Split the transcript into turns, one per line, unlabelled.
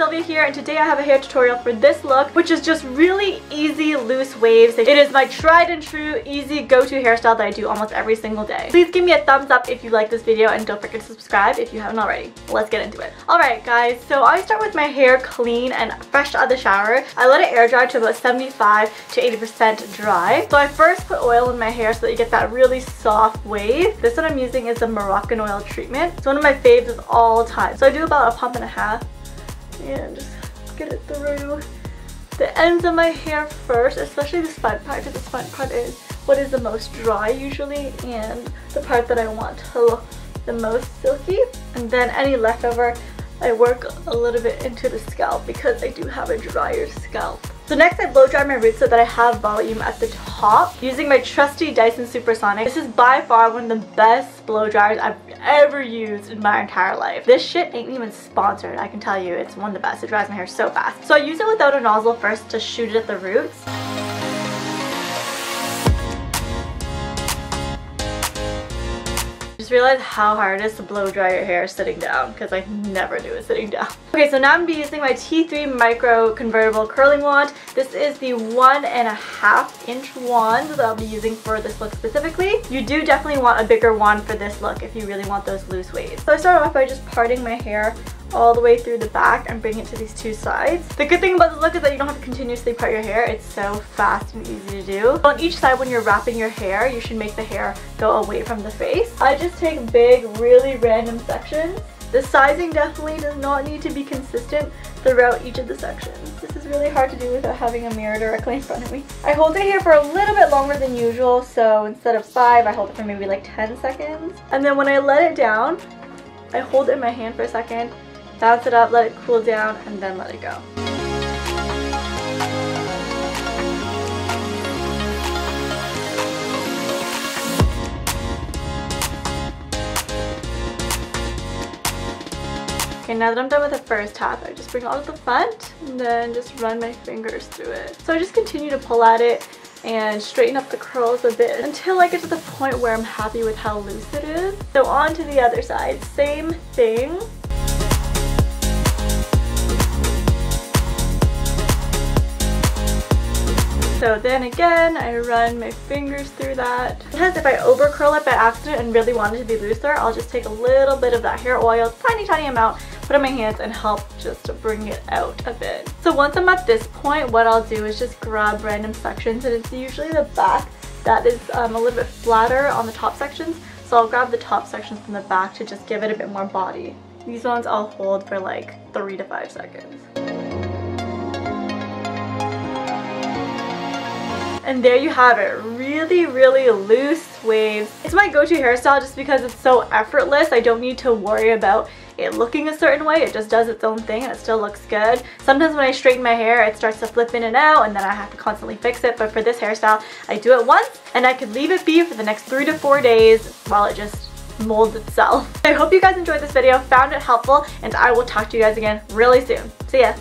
Sylvia here, and today I have a hair tutorial for this look, which is just really easy loose waves. It is my tried and true easy go-to hairstyle that I do almost every single day. Please give me a thumbs up if you like this video, and don't forget to subscribe if you haven't already. Let's get into it. Alright guys, so I start with my hair clean and fresh out of the shower. I let it air dry to about 75 to 80% dry. So I first put oil in my hair so that you get that really soft wave. This one I'm using is the Moroccanoil Treatment. It's one of my faves of all time. So I do about a pump and a half and just get it through the ends of my hair first, especially the front part, because the front part is what is the most dry usually and the part that I want to look the most silky. And then any leftover I work a little bit into the scalp because I do have a drier scalp. So next I blow dry my roots so that I have volume at the top using my trusty Dyson Supersonic. This is by far one of the best blow dryers I've ever used in my entire life. This shit ain't even sponsored, I can tell you. It's one of the best. It dries my hair so fast. So I use it without a nozzle first to shoot it at the roots. Realize how hard it is to blow dry your hair sitting down, because I never do it sitting down. Okay, so now I'm going to be using my T3 Micro Convertible curling wand. This is the 1.5 inch wand that I'll be using for this look specifically. You do definitely want a bigger wand for this look if you really want those loose waves. So I start off by just parting my hair all the way through the back and bring it to these two sides. The good thing about this look is that you don't have to continuously part your hair. It's so fast and easy to do. On each side when you're wrapping your hair, you should make the hair go away from the face. I just take big, really random sections. The sizing definitely does not need to be consistent throughout each of the sections. This is really hard to do without having a mirror directly in front of me. I hold it here for a little bit longer than usual, so instead of 5, I hold it for maybe like 10 seconds. And then when I let it down, I hold it in my hand for a second, bounce it up, let it cool down, and then let it go. Okay, now that I'm done with the first half, I just bring it all to the front and then just run my fingers through it. So I just continue to pull at it and straighten up the curls a bit until I get to the point where I'm happy with how loose it is. So on to the other side, same thing. So then again, I run my fingers through that. Sometimes if I over curl it by accident and really want it to be looser, I'll just take a little bit of that hair oil, tiny amount, put it on my hands and help just to bring it out a bit. So once I'm at this point, what I'll do is just grab random sections, and it's usually the back that is a little bit flatter on the top sections. So I'll grab the top sections from the back to just give it a bit more body. These ones I'll hold for like 3 to 5 seconds. And there you have it, really loose waves. It's my go-to hairstyle just because it's so effortless. I don't need to worry about it looking a certain way. It just does its own thing and it still looks good. Sometimes when I straighten my hair, it starts to flip in and out and then I have to constantly fix it. But for this hairstyle, I do it once and I can leave it be for the next 3 to 4 days while it just molds itself. I hope you guys enjoyed this video, found it helpful, and I will talk to you guys again really soon. See ya!